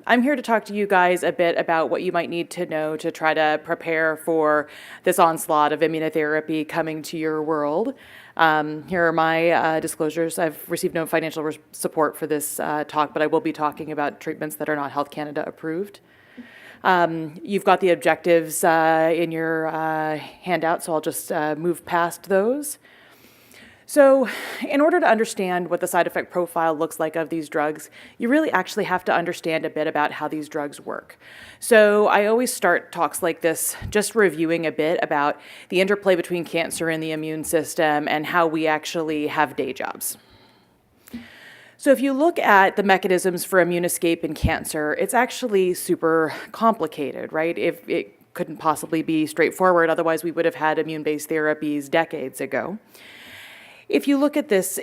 I'm here to talk to you guys a bit about what you might need to know to try to prepare for this onslaught of immunotherapy coming to your world. Here are my disclosures. I've received no financial support for this talk, but I will be talking about treatments that are not Health Canada approved. You've got the objectives in your handout, so I'll just move past those. So in order to understand what the side effect profile looks like of these drugs, you really actually have to understand a bit about how these drugs work. So I always start talks like this just reviewing a bit about the interplay between cancer and the immune system and how we actually have day jobs. So if you look at the mechanisms for immune escape in cancer, it's actually super complicated, right? If it couldn't possibly be straightforward, otherwise we would have had immune-based therapies decades ago. If you look at this,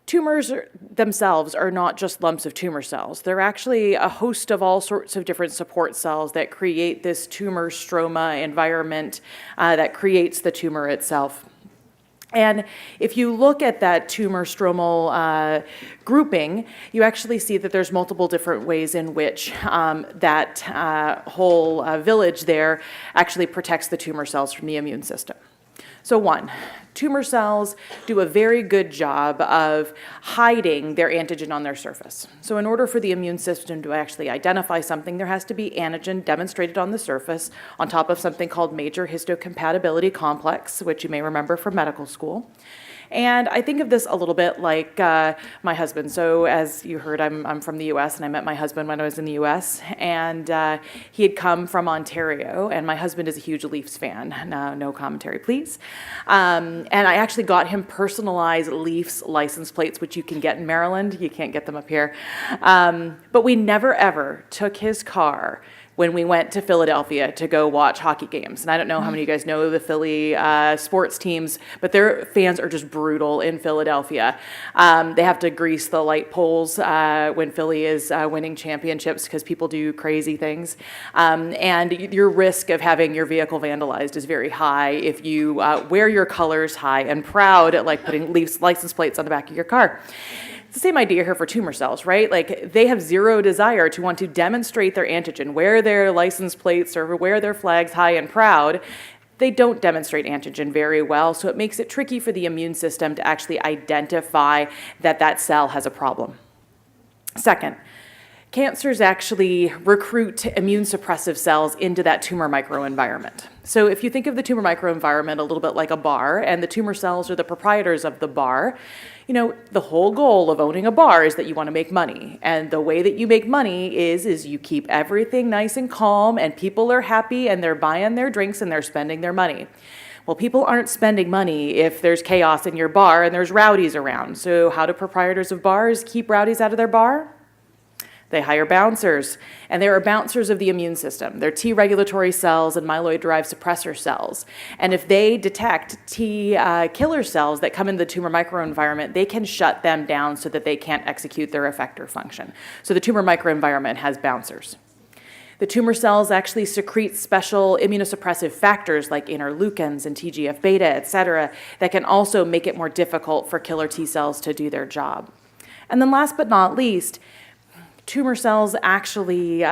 tumors themselves are not just lumps of tumor cells. They're actually a host of all sorts of different support cells that create this tumor stroma environment that creates the tumor itself. And if you look at that tumor stromal grouping, you actually see that there's multiple different ways in which that whole village there actually protects the tumor cells from the immune system. So one, tumor cells do a very good job of hiding their antigen on their surface. So in order for the immune system to actually identify something, there has to be antigen demonstrated on the surface on top of something called major histocompatibility complex, which you may remember from medical school. And I think of this a little bit like my husband. So as you heard, I'm from the US, and I met my husband when I was in the US, and he had come from Ontario, and my husband is a huge Leafs fan. No commentary, please. And I actually got him personalized Leafs license plates, which you can get in Maryland. You can't get them up here. But we never, ever took his car when we went to Philadelphia to go watch hockey games. And I don't know how many of you guys know the Philly sports teams, but their fans are just brutal in Philadelphia. They have to grease the light poles when Philly is winning championships because people do crazy things. And your risk of having your vehicle vandalized is very high if you wear your colors high and proud, like putting Leafs license plates on the back of your car. It's the same idea here for tumor cells, right? Like they have zero desire to want to demonstrate their antigen, wear their license plates or wear their flags high and proud. They don't demonstrate antigen very well, so it makes it tricky for the immune system to actually identify that that cell has a problem. Second, cancers actually recruit immune suppressive cells into that tumor microenvironment. So if you think of the tumor microenvironment a little bit like a bar, and the tumor cells are the proprietors of the bar, you know, the whole goal of owning a bar is that you want to make money. And the way that you make money is you keep everything nice and calm, and people are happy, and they're buying their drinks, and they're spending their money. Well, people aren't spending money if there's chaos in your bar and there's rowdies around. So how do proprietors of bars keep rowdies out of their bar? They hire bouncers, and they are bouncers of the immune system. They're T regulatory cells and myeloid-derived suppressor cells. And if they detect T killer cells that come into the tumor microenvironment, they can shut them down so that they can't execute their effector function. So the tumor microenvironment has bouncers. The tumor cells actually secrete special immunosuppressive factors like interleukins and TGF-beta, et cetera, that can also make it more difficult for killer T cells to do their job. And then last but not least, tumor cells actually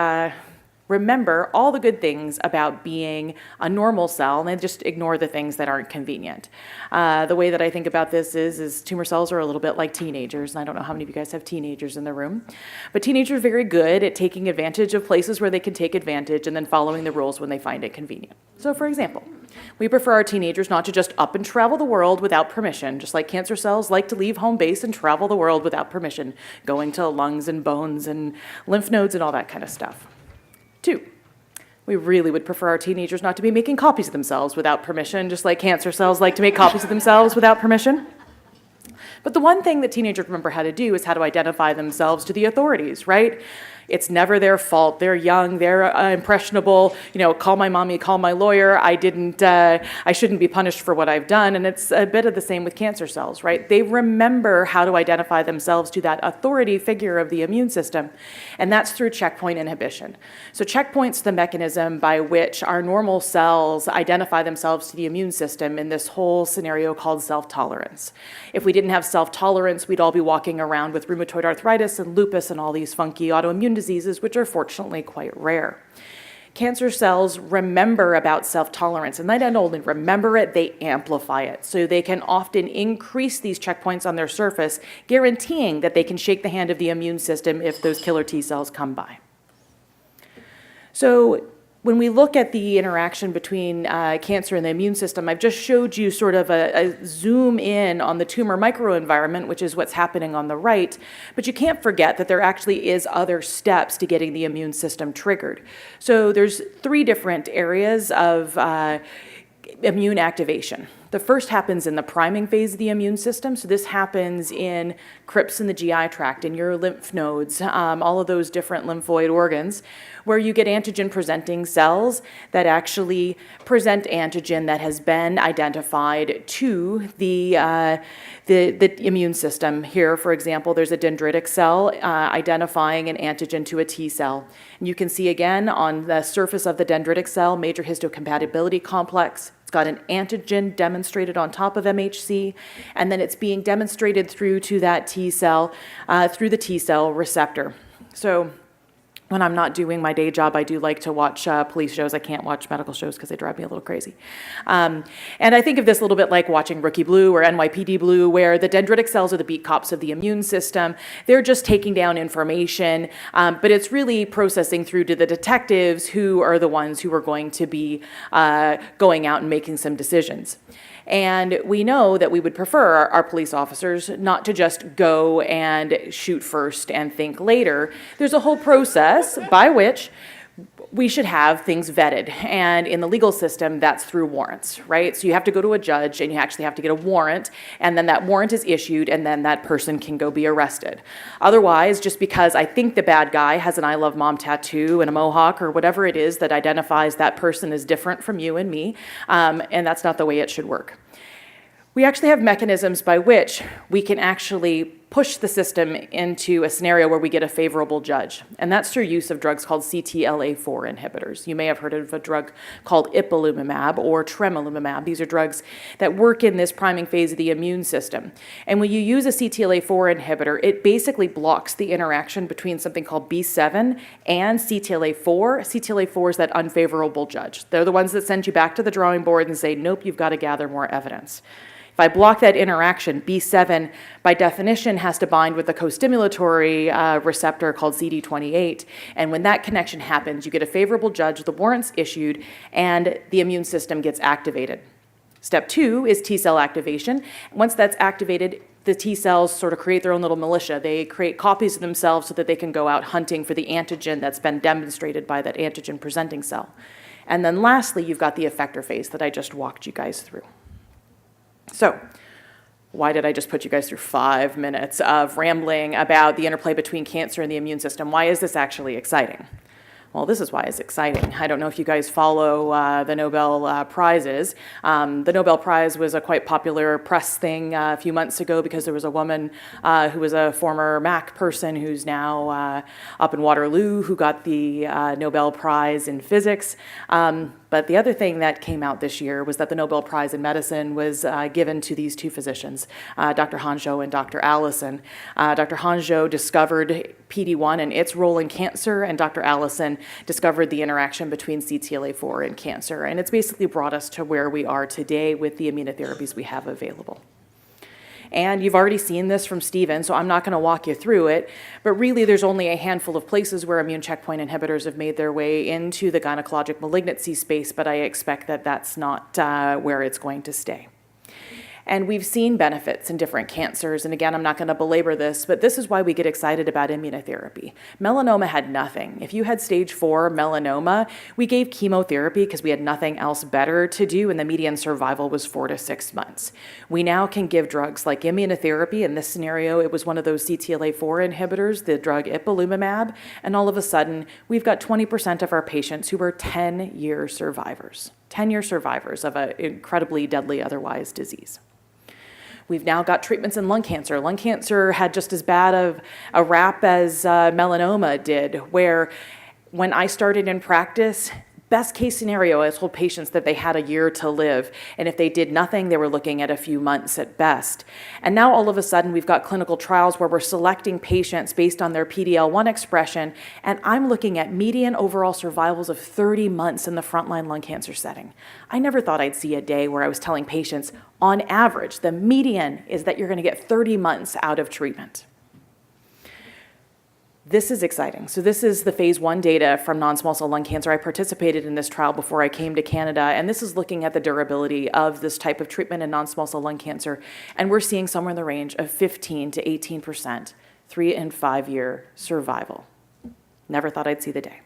remember all the good things about being a normal cell, and they just ignore the things that aren't convenient. The way that I think about this is tumor cells are a little bit like teenagers, and I don't know how many of you guys have teenagers in the room, but teenagers are very good at taking advantage of places where they can take advantage and then following the rules when they find it convenient. So for example, we prefer our teenagers not to just up and travel the world without permission, just like cancer cells like to leave home base and travel the world without permission, going to lungs and bones and lymph nodes and all that kind of stuff. 2, we really would prefer our teenagers not to be making copies of themselves without permission, just like cancer cells like to make copies of themselves without permission. But the one thing that teenagers remember how to do is how to identify themselves to the authorities, right? It's never their fault. They're young, they're impressionable, call my mommy, call my lawyer. I shouldn't be punished for what I've done. And it's a bit of the same with cancer cells, right? They remember how to identify themselves to that authority figure of the immune system, and that's through checkpoint inhibition. So checkpoint's the mechanism by which our normal cells identify themselves to the immune system in this whole scenario called self-tolerance. If we didn't have self-tolerance, we'd all be walking around with rheumatoid arthritis and lupus and all these funky autoimmune diseases, which are fortunately quite rare. Cancer cells remember about self-tolerance, and they not only remember it, they amplify it. So they can often increase these checkpoints on their surface, guaranteeing that they can shake the hand of the immune system if those killer T cells come by. So when we look at the interaction between cancer and the immune system, I've just showed you sort of a zoom in on the tumor microenvironment, which is what's happening on the right, but you can't forget that there actually is other steps to getting the immune system triggered. So there's 3 different areas of immune activation. The first happens in the priming phase of the immune system. So this happens in crypts in the GI tract, in your lymph nodes, all of those different lymphoid organs, where you get antigen-presenting cells that actually present antigen that has been identified to the immune system. Here, for example, there's a dendritic cell identifying an antigen to a T cell. And you can see again on the surface of the dendritic cell, major histocompatibility complex. It's got an antigen demonstrated on top of MHC, and then it's being demonstrated through to that T cell, through the T cell receptor. So when I'm not doing my day job, I do like to watch police shows. I can't watch medical shows because they drive me a little crazy. And I think of this a little bit like watching Rookie Blue or NYPD Blue, where the dendritic cells are the beat cops of the immune system. They're just taking down information, but it's really processing through to the detectives, who are the ones who are going to be going out and making some decisions. And we know that we would prefer our police officers not to just go and shoot first and think later. There's a whole process by which we should have things vetted. And in the legal system, that's through warrants, right? So you have to go to a judge and you actually have to get a warrant, and then that warrant is issued, and then that person can go be arrested. Otherwise, just because I think the bad guy has an I Love Mom tattoo and a mohawk or whatever it is that identifies that person as different from you and me, and that's not the way it should work. We actually have mechanisms by which we can actually push the system into a scenario where we get a favorable judge, and that's through use of drugs called CTLA-4 inhibitors. You may have heard of a drug called ipilimumab or tremelimumab. These are drugs that work in this priming phase of the immune system. And when you use a CTLA-4 inhibitor, it basically blocks the interaction between something called B7 and CTLA-4. CTLA-4 is that unfavorable judge. They're the ones that send you back to the drawing board and say, nope, you've got to gather more evidence. If I block that interaction, B7, by definition, has to bind with a co-stimulatory receptor called CD28. And when that connection happens, you get a favorable judge, the warrant's issued, and the immune system gets activated. Step 2 is T cell activation. Once that's activated, the T cells sort of create their own little militia. They create copies of themselves so that they can go out hunting for the antigen that's been demonstrated by that antigen-presenting cell. And then lastly, you've got the effector phase that I just walked you guys through. So, why did I just put you guys through 5 minutes of rambling about the interplay between cancer and the immune system? Why is this actually exciting? Well, this is why it's exciting. I don't know if you guys follow the Nobel Prizes. The Nobel Prize was a quite popular press thing a few months ago because there was a woman who was a former Mac person who's now up in Waterloo who got the Nobel Prize in physics. But the other thing that came out this year was that the Nobel Prize in Medicine was given to these 2 physicians, Dr. Hanzhou and Dr. Allison. Dr. Hanzhou discovered PD-1 and its role in cancer, and Dr. Allison discovered the interaction between CTLA-4 and cancer. And it's basically brought us to where we are today with the immunotherapies we have available. And you've already seen this from Stephen, so I'm not going to walk you through it, but really there's only a handful of places where immune checkpoint inhibitors have made their way into the gynecologic malignancy space, but I expect that that's not where it's going to stay. And we've seen benefits in different cancers. And again, I'm not going to belabor this, but this is why we get excited about immunotherapy. Melanoma had nothing. If you had stage 4 melanoma, we gave chemotherapy because we had nothing else better to do, and the median survival was 4 to 6 months. We now can give drugs like immunotherapy. In this scenario, it was one of those CTLA-4 inhibitors, the drug ipilimumab, and all of a sudden, we've got 20% of our patients who are 10-year survivors. 10-year survivors of an incredibly deadly otherwise disease. We've now got treatments in lung cancer. Lung cancer had just as bad of a rap as melanoma did, where when I started in practice, best case scenario, I told patients that they had a year to live, and if they did nothing, they were looking at a few months at best. And now all of a sudden, we've got clinical trials where we're selecting patients based on their PD-L1 expression, and I'm looking at median overall survivals of 30 months in the frontline lung cancer setting. I never thought I'd see a day where I was telling patients, on average, the median is that you're going to get 30 months out of treatment. This is exciting. So this is the phase 1 data from non-small cell lung cancer. I participated in this trial before I came to Canada, and this is looking at the durability of this type of treatment in non-small cell lung cancer, and we're seeing somewhere in the range of 15 to 18%, 3 and 5 year survival. Never thought I'd see the day.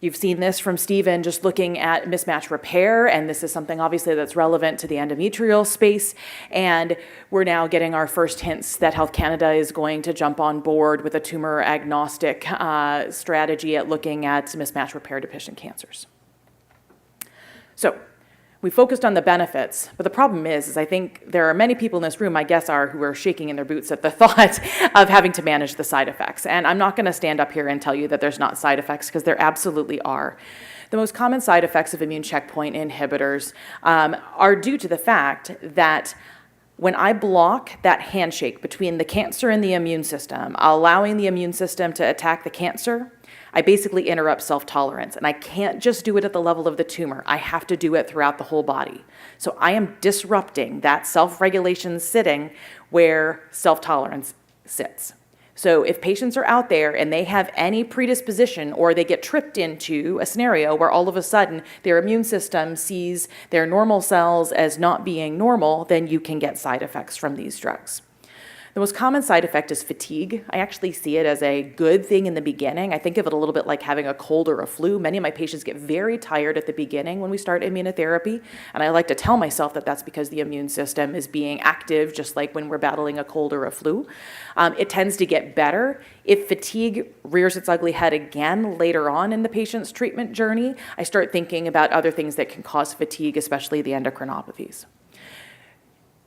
You've seen this from Stephen just looking at mismatch repair, and this is something obviously that's relevant to the endometrial space, and we're now getting our first hints that Health Canada is going to jump on board with a tumor agnostic strategy at looking at mismatch repair deficient cancers. So we focused on the benefits, but the problem is I think there are many people in this room, I guess, who are shaking in their boots at the thought of having to manage the side effects. And I'm not going to stand up here and tell you that there's not side effects, because there absolutely are. The most common side effects of immune checkpoint inhibitors are due to the fact that when I block that handshake between the cancer and the immune system, allowing the immune system to attack the cancer, I basically interrupt self-tolerance, and I can't just do it at the level of the tumor. I have to do it throughout the whole body. So I am disrupting that self-regulation sitting where self-tolerance sits. So if patients are out there and they have any predisposition, or they get tripped into a scenario where all of a sudden their immune system sees their normal cells as not being normal, then you can get side effects from these drugs. The most common side effect is fatigue. I actually see it as a good thing in the beginning. I think of it a little bit like having a cold or a flu. Many of my patients get very tired at the beginning when we start immunotherapy, and I like to tell myself that that's because the immune system is being active, just like when we're battling a cold or a flu. It tends to get better. If fatigue rears its ugly head again later on in the patient's treatment journey, I start thinking about other things that can cause fatigue, especially the endocrinopathies.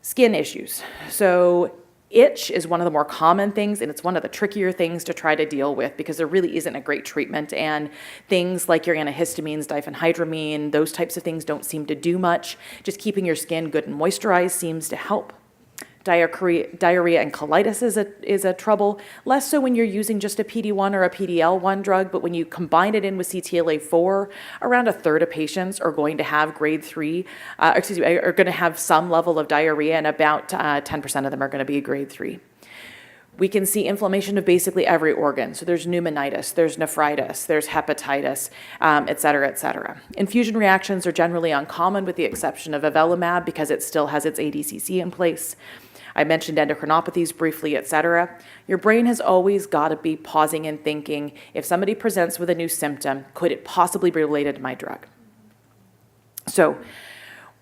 Skin issues. So itch is one of the more common things, and it's one of the trickier things to try to deal with because there really isn't a great treatment, and things like your antihistamines, diphenhydramine, those types of things don't seem to do much. Just keeping your skin good and moisturized seems to help. Diarrhea and colitis is a trouble, less so when you're using just a PD-1 or a PD-L1 drug, but when you combine it in with CTLA-4, around a third of patients are going to have are going to have some level of diarrhea, and about 10% of them are going to be grade 3. We can see inflammation of basically every organ. So there's pneumonitis, there's nephritis, there's hepatitis, et cetera, et cetera. Infusion reactions are generally uncommon with the exception of avelumab because it still has its ADCC in place. I mentioned endocrinopathies briefly, et cetera. Your brain has always got to be pausing and thinking, if somebody presents with a new symptom, could it possibly be related to my drug? So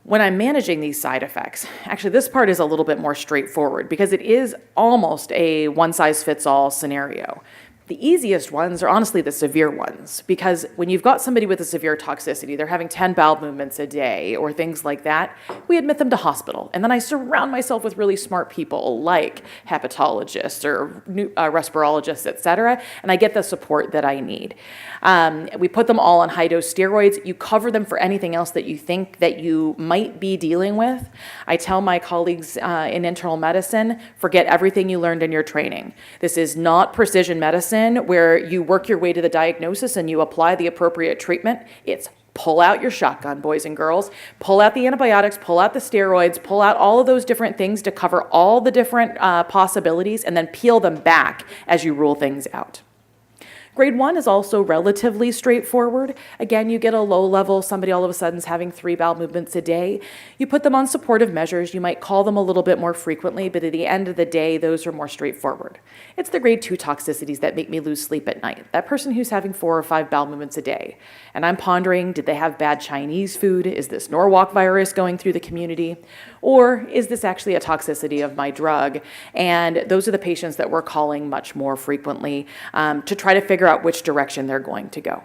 when I'm managing these side effects, actually this part is a little bit more straightforward because it is almost a one-size-fits-all scenario. The easiest ones are honestly the severe ones, because when you've got somebody with a severe toxicity, they're having 10 bowel movements a day or things like that, we admit them to hospital. And then I surround myself with really smart people like hepatologists or respirologists, et cetera, and I get the support that I need. We put them all on high-dose steroids. You cover them for anything else that you think that you might be dealing with. I tell my colleagues in internal medicine, forget everything you learned in your training. This is not precision medicine, where you work your way to the diagnosis and you apply the appropriate treatment. It's pull out your shotgun, boys and girls, pull out the antibiotics, pull out the steroids, pull out all of those different things to cover all the different possibilities, and then peel them back as you rule things out. Grade 1 is also relatively straightforward. Again, you get a low level, somebody all of a sudden is having 3 bowel movements a day. You put them on supportive measures. You might call them a little bit more frequently, but at the end of the day, those are more straightforward. It's the grade 2 toxicities that make me lose sleep at night. That person who's having 4 or 5 bowel movements a day. And I'm pondering, did they have bad Chinese food? Is this Norwalk virus going through the community? Or is this actually a toxicity of my drug? And those are the patients that we're calling much more frequently to try to figure out which direction they're going to go.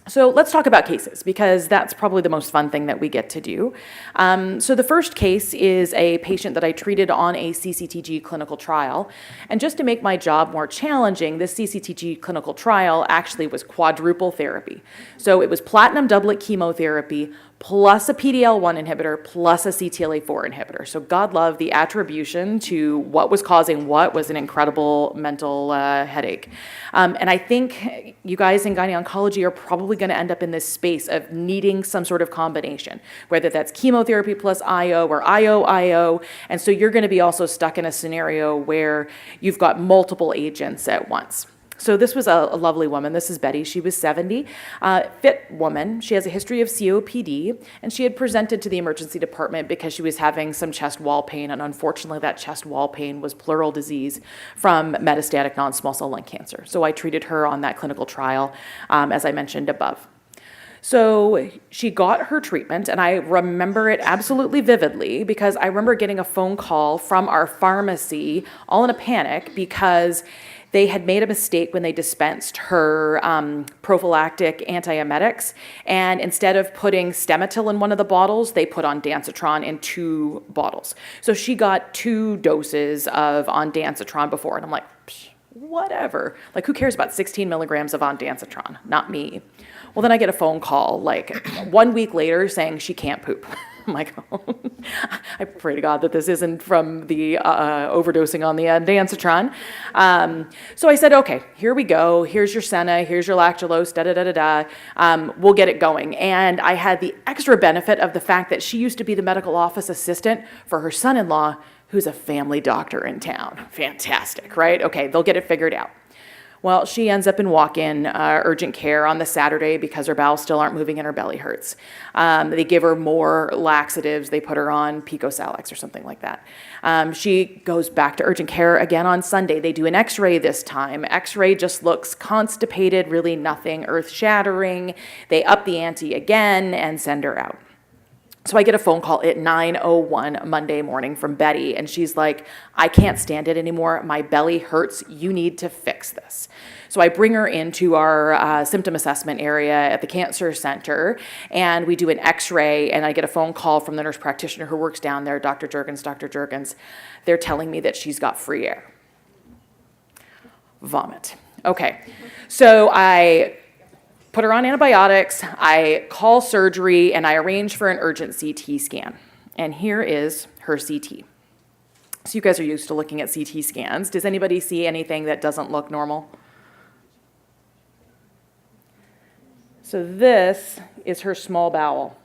So let's talk about cases, because that's probably the most fun thing that we get to do. So the first case is a patient that I treated on a CCTG clinical trial. And just to make my job more challenging, this CCTG clinical trial actually was quadruple therapy. So it was platinum doublet chemotherapy plus a PD-L1 inhibitor plus a CTLA-4 inhibitor. So God love the attribution to what was causing what was an incredible mental headache. And I think you guys in gynecology are probably going to end up in this space of needing some sort of combination, whether that's chemotherapy plus IO or IO. And so you're going to be also stuck in a scenario where you've got multiple agents at once. So this was a lovely woman. This is Betty. She was 70, fit woman. She has a history of COPD, and she had presented to the emergency department because she was having some chest wall pain, and unfortunately that chest wall pain was pleural disease from metastatic non-small cell lung cancer. So I treated her on that clinical trial, as I mentioned above. So she got her treatment, and I remember it absolutely vividly because I remember getting a phone call from our pharmacy, all in a panic, because they had made a mistake when they dispensed her prophylactic antiemetics, and instead of putting Stemetil in one of the bottles, they put ondansetron in 2 bottles. So she got 2 doses of ondansetron before, and I'm like, whatever. Like, who cares about 16 milligrams of ondansetron? Not me. Well, then I get a phone call like 1 week later saying she can't poop. I'm like, oh, I pray to God that this isn't from the overdosing on the ondansetron. So I said, okay, here we go. Here's your Senna. Here's your lactulose, da-da-da-da-da. We'll get it going. And I had the extra benefit of the fact that she used to be the medical office assistant for her son-in-law, who's a family doctor in town. Fantastic, right? Okay, they'll get it figured out. Well, she ends up in walk-in urgent care on the Saturday because her bowels still aren't moving and her belly hurts. They give her more laxatives. They put her on Pico-Salix or something like that. She goes back to urgent care again on Sunday. They do an x-ray this time. X-ray just looks constipated, really nothing earth-shattering. They up the ante again and send her out. So I get a phone call at 9:01 Monday morning from Betty, and she's like, I can't stand it anymore. My belly hurts. You need to fix this. So I bring her into our symptom assessment area at the cancer center, and we do an x-ray, and I get a phone call from the nurse practitioner who works down there, Dr. Juergens. They're telling me that she's got free air. Vomit. Okay, so I put her on antibiotics, I call surgery, and I arrange for an urgent CT scan. And here is her CT. So you guys are used to looking at CT scans. Does anybody see anything that doesn't look normal? So this is her small bowel.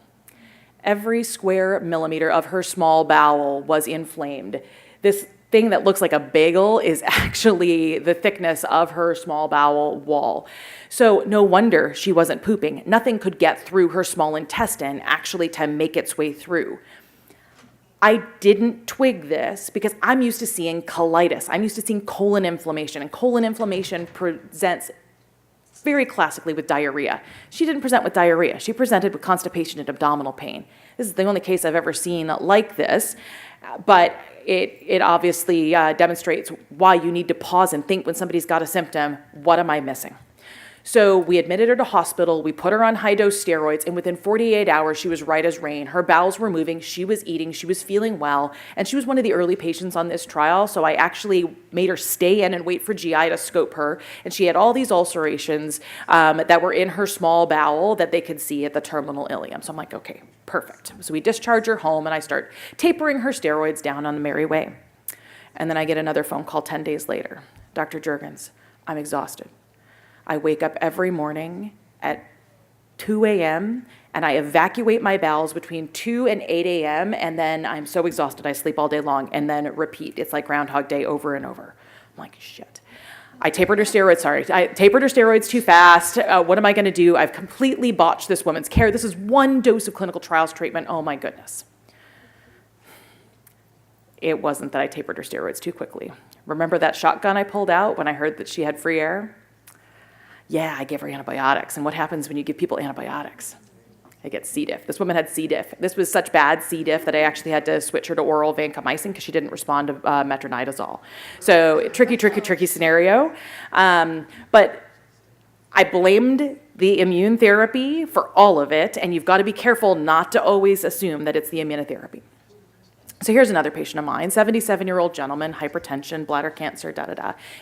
Every square millimeter of her small bowel was inflamed. This thing that looks like a bagel is actually the thickness of her small bowel wall. So no wonder she wasn't pooping. Nothing could get through her small intestine actually to make its way through. I didn't twig this because I'm used to seeing colitis. I'm used to seeing colon inflammation, and colon inflammation presents very classically with diarrhea. She didn't present with diarrhea. She presented with constipation and abdominal pain. This is the only case I've ever seen like this, but it obviously demonstrates why you need to pause and think when somebody's got a symptom, what am I missing? So we admitted her to hospital, we put her on high-dose steroids, and within 48 hours, she was right as rain. Her bowels were moving, she was eating, she was feeling well, and she was one of the early patients on this trial, so I actually made her stay in and wait for GI to scope her, and she had all these ulcerations that were in her small bowel that they could see at the terminal ileum. So I'm like, okay, perfect. So we discharge her home, and I start tapering her steroids down on the merry way. And then I get another phone call 10 days later. Dr. Juergens, I'm exhausted. I wake up every morning at 2 a.m. and I evacuate my bowels between 2 and 8 a.m. and then I'm so exhausted I sleep all day long and then repeat. It's like Groundhog Day over and over. I'm like, shit. I tapered her steroids, I tapered her steroids too fast. What am I going to do? I've completely botched this woman's care. This is one dose of clinical trials treatment. Oh my goodness. It wasn't that I tapered her steroids too quickly. Remember that shotgun I pulled out when I heard that she had free air? Yeah, I gave her antibiotics. And what happens when you give people antibiotics? They get C. diff. This woman had C. diff. This was such bad C. diff that I actually had to switch her to oral vancomycin because she didn't respond to metronidazole. So tricky scenario. But I blamed the immune therapy for all of it, and you've got to be careful not to always assume that it's the immunotherapy. So here's another patient of mine, 77-year-old gentleman, hypertension, bladder cancer,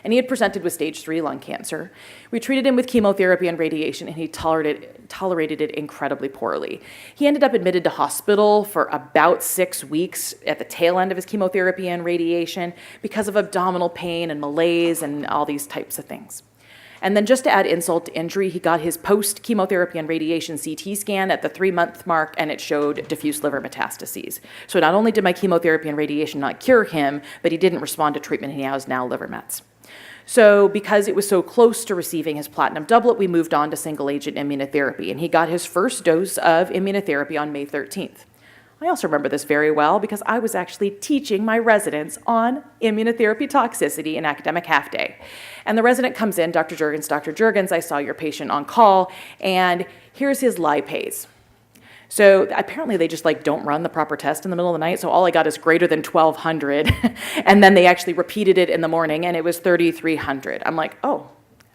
and he had presented with stage 3 lung cancer. We treated him with chemotherapy and radiation, and he tolerated it incredibly poorly. He ended up admitted to hospital for about 6 weeks at the tail end of his chemotherapy and radiation because of abdominal pain and malaise and all these types of things. And then just to add insult to injury, he got his post-chemotherapy and radiation CT scan at the 3-month mark, and it showed diffuse liver metastases. So not only did my chemotherapy and radiation not cure him, but he didn't respond to treatment, and he has now liver mets. So because it was so close to receiving his platinum doublet, we moved on to single-agent immunotherapy, and he got his first dose of immunotherapy on May 13th. I also remember this very well because I was actually teaching my residents on immunotherapy toxicity in academic half day. And the resident comes in, Dr. Juergens, I saw your patient on call, and here's his lipase. So apparently they just don't run the proper test in the middle of the night, so all I got is greater than 1,200, and then they actually repeated it in the morning, and it was 3,300. I'm like, oh,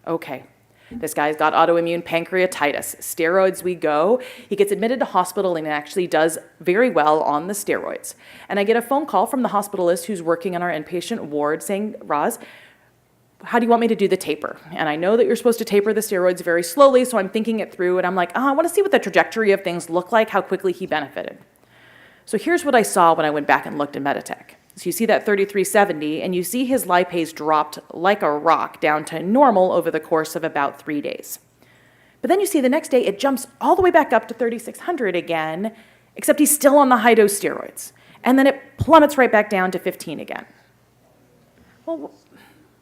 okay. This guy's got autoimmune pancreatitis. Steroids we go. He gets admitted to hospital and actually does very well on the steroids. And I get a phone call from the hospitalist who's working in our inpatient ward saying, Roz, how do you want me to do the taper? And I know that you're supposed to taper the steroids very slowly, so I'm thinking it through, and I'm like, I want to see what the trajectory of things look like, how quickly he benefited. So here's what I saw when I went back and looked in Meditech. So you see that 3370, and you see his lipase dropped like a rock down to normal over the course of about 3 days. But then you see the next day it jumps all the way back up to 3600 again, except he's still on the high-dose steroids. And then it plummets right back down to 15 again. Well,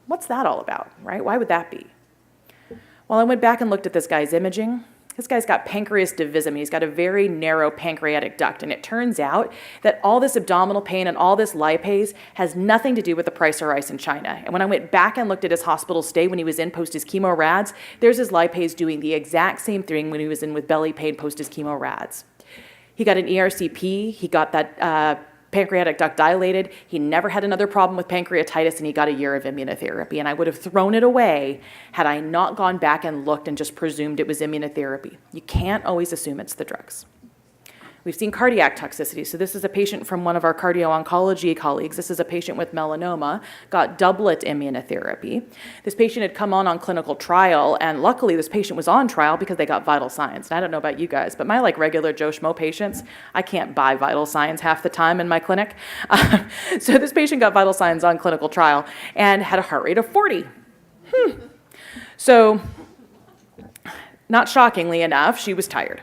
what's that all about, right? Why would that be? Well, I went back and looked at this guy's imaging. This guy's got pancreas divisum. He's got a very narrow pancreatic duct, and it turns out that all this abdominal pain and all this lipase has nothing to do with the price of rice in China. And when I went back and looked at his hospital stay when he was in post his chemo rads, there's his lipase doing the exact same thing when he was in with belly pain post his chemo rads. He got an ERCP. He got that pancreatic duct dilated. He never had another problem with pancreatitis, and he got a year of immunotherapy. And I would have thrown it away had I not gone back and looked and just presumed it was immunotherapy. You can't always assume it's the drugs. We've seen cardiac toxicity. So this is a patient from one of our cardio-oncology colleagues. This is a patient with melanoma, got doublet immunotherapy. This patient had come on clinical trial, and luckily this patient was on trial because they got vital signs. And I don't know about you guys, but my regular Joe Schmo patients, I can't buy vital signs half the time in my clinic. So this patient got vital signs on clinical trial and had a heart rate of 40. So not shockingly enough, she was tired.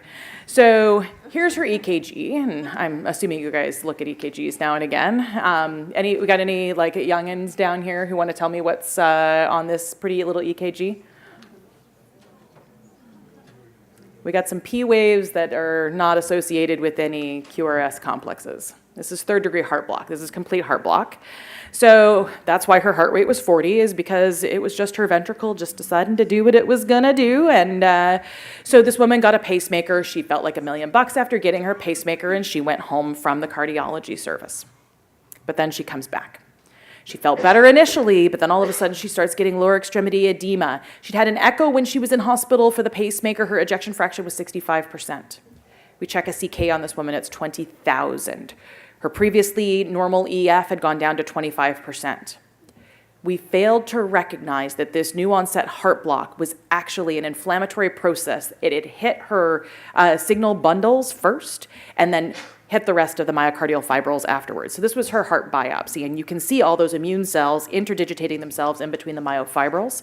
So here's her EKG, and I'm assuming you guys look at EKGs now and again. We got any youngins down here who want to tell me what's on this pretty little EKG? We got some P waves that are not associated with any QRS complexes. This is 3rd-degree heart block. This is complete heart block. So that's why her heart rate was 40, is because it was just her ventricle just deciding to do what it was gonna do. And so this woman got a pacemaker. She felt like $1 million after getting her pacemaker, and she went home from the cardiology service. But then she comes back. She felt better initially, but then all of a sudden she starts getting lower extremity edema. She'd had an echo when she was in hospital for the pacemaker. Her ejection fraction was 65%. We check a CK on this woman, it's 20,000. Her previously normal EF had gone down to 25%. We failed to recognize that this new onset heart block was actually an inflammatory process. It had hit her signal bundles first and then hit the rest of the myocardial fibrils afterwards. So this was her heart biopsy, and you can see all those immune cells interdigitating themselves in between the myofibrils.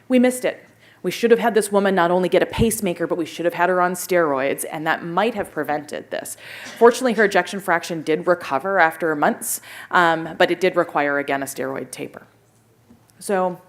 We missed it. We should have had this woman not only get a pacemaker, but we should have had her on steroids, and that might have prevented this. Fortunately, her ejection fraction did recover after months, but it did require, again, a steroid taper. So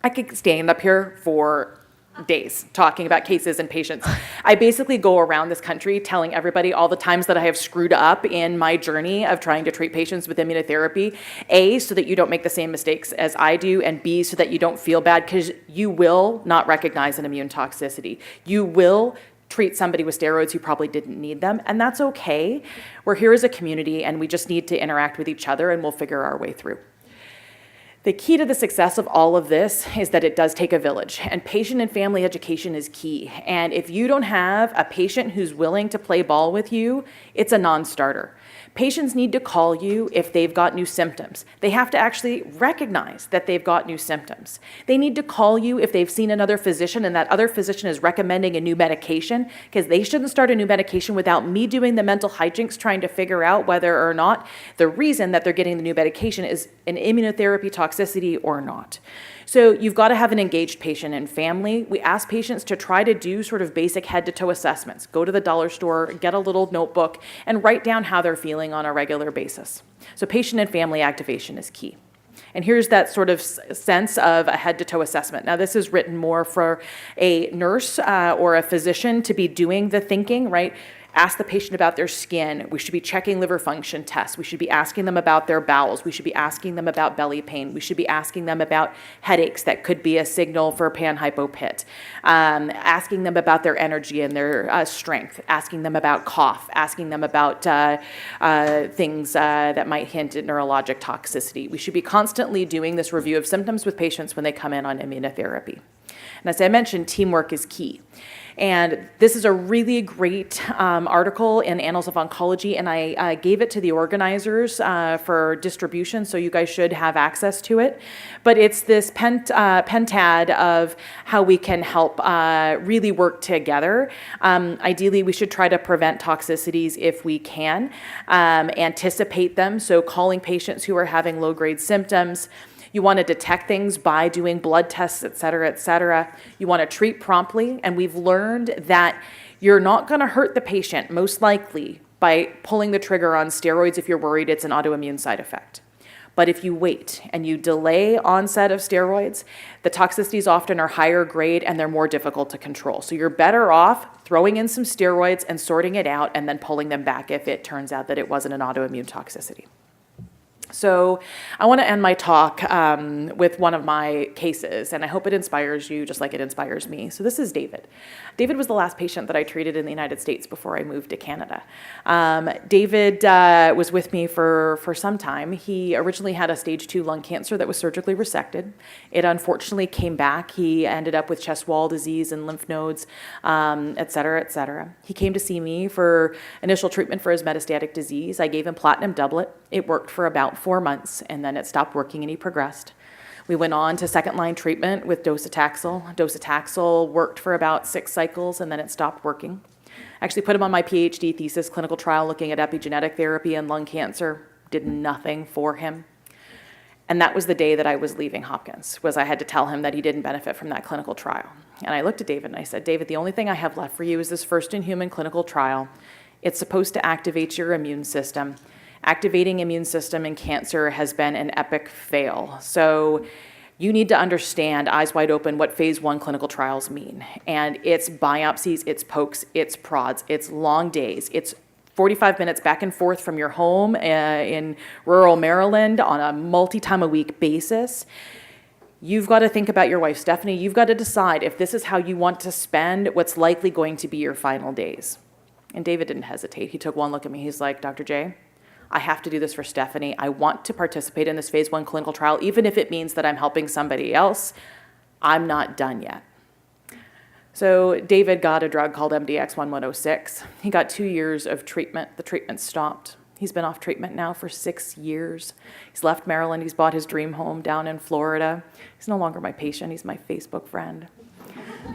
I could stand up here for days talking about cases and patients. I basically go around this country telling everybody all the times that I have screwed up in my journey of trying to treat patients with immunotherapy. A, so that you don't make the same mistakes as I do, and B, so that you don't feel bad, because you will not recognize an immune toxicity. You will treat somebody with steroids who probably didn't need them, and that's okay. We're here as a community, and we just need to interact with each other, and we'll figure our way through. The key to the success of all of this is that it does take a village, and patient and family education is key. And if you don't have a patient who's willing to play ball with you, it's a non-starter. Patients need to call you if they've got new symptoms. They have to actually recognize that they've got new symptoms. They need to call you if they've seen another physician and that other physician is recommending a new medication, because they shouldn't start a new medication without me doing the mental hijinks trying to figure out whether or not the reason that they're getting the new medication is an immunotherapy toxicity or not. So you've got to have an engaged patient and family. We ask patients to try to do sort of basic head-to-toe assessments. Go to the dollar store, get a little notebook, and write down how they're feeling on a regular basis. So patient and family activation is key. And here's that sort of sense of a head-to-toe assessment. Now, this is written more for a nurse or a physician to be doing the thinking, right? Ask the patient about their skin. We should be checking liver function tests. We should be asking them about their bowels. We should be asking them about belly pain. We should be asking them about headaches that could be a signal for panhypopit. Asking them about their energy and their strength. Asking them about cough. Asking them about things that might hint at neurologic toxicity. We should be constantly doing this review of symptoms with patients when they come in on immunotherapy. And as I mentioned, teamwork is key. And this is a really great article in Annals of Oncology, and I gave it to the organizers for distribution, so you guys should have access to it. But it's this pentad of how we can help really work together. Ideally, we should try to prevent toxicities if we can, anticipate them, so calling patients who are having low-grade symptoms. You want to detect things by doing blood tests, et cetera, et cetera. You want to treat promptly, and we've learned that you're not going to hurt the patient, most likely, by pulling the trigger on steroids if you're worried it's an autoimmune side effect. But if you wait and you delay onset of steroids, the toxicities often are higher grade and they're more difficult to control. So you're better off throwing in some steroids and sorting it out and then pulling them back if it turns out that it wasn't an autoimmune toxicity. So I want to end my talk with one of my cases, and I hope it inspires you just like it inspires me. So this is David. David was the last patient that I treated in the United States before I moved to Canada. David was with me for some time. He originally had a stage 2 lung cancer that was surgically resected. It unfortunately came back. He ended up with chest wall disease and lymph nodes, et cetera, et cetera. He came to see me for initial treatment for his metastatic disease. I gave him platinum doublet. It worked for about 4 months, and then it stopped working and he progressed. We went on to second-line treatment with docetaxel. Docetaxel worked for about 6 cycles, and then it stopped working. I actually put him on my PhD thesis clinical trial looking at epigenetic therapy and lung cancer. Did nothing for him. And that was the day that I was leaving Hopkins, was I had to tell him that he didn't benefit from that clinical trial. And I looked at David and I said, David, the only thing I have left for you is this first-in-human clinical trial. It's supposed to activate your immune system. Activating immune system in cancer has been an epic fail. So you need to understand, eyes wide open, what phase 1 clinical trials mean. And it's biopsies, it's pokes, it's prods, it's long days, it's 45 minutes back and forth from your home in rural Maryland on a multi-time-a-week basis. You've got to think about your wife, Stephanie. You've got to decide if this is how you want to spend what's likely going to be your final days. And David didn't hesitate. He took one look at me. He's like, Dr. J, I have to do this for Stephanie. I want to participate in this phase 1 clinical trial, even if it means that I'm helping somebody else. I'm not done yet. So David got a drug called MDX-1106. He got 2 years of treatment. The treatment stopped. He's been off treatment now for 6 years. He's left Maryland. He's bought his dream home down in Florida. He's no longer my patient. He's my Facebook friend.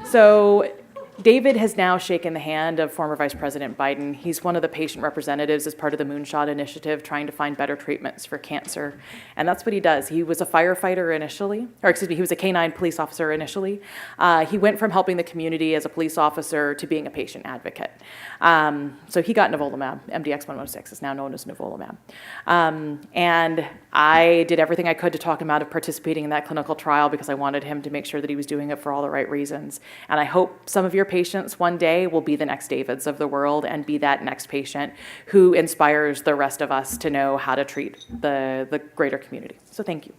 So David has now shaken the hand of former Vice President Biden. He's one of the patient representatives as part of the Moonshot Initiative trying to find better treatments for cancer. And that's what he does. He was a firefighter initially, he was a canine police officer initially. He went from helping the community as a police officer to being a patient advocate. So he got nivolumab. MDX-106 is now known as nivolumab. And I did everything I could to talk him out of participating in that clinical trial because I wanted him to make sure that he was doing it for all the right reasons. And I hope some of your patients one day will be the next Davids of the world and be that next patient who inspires the rest of us to know how to treat the greater community. So thank you.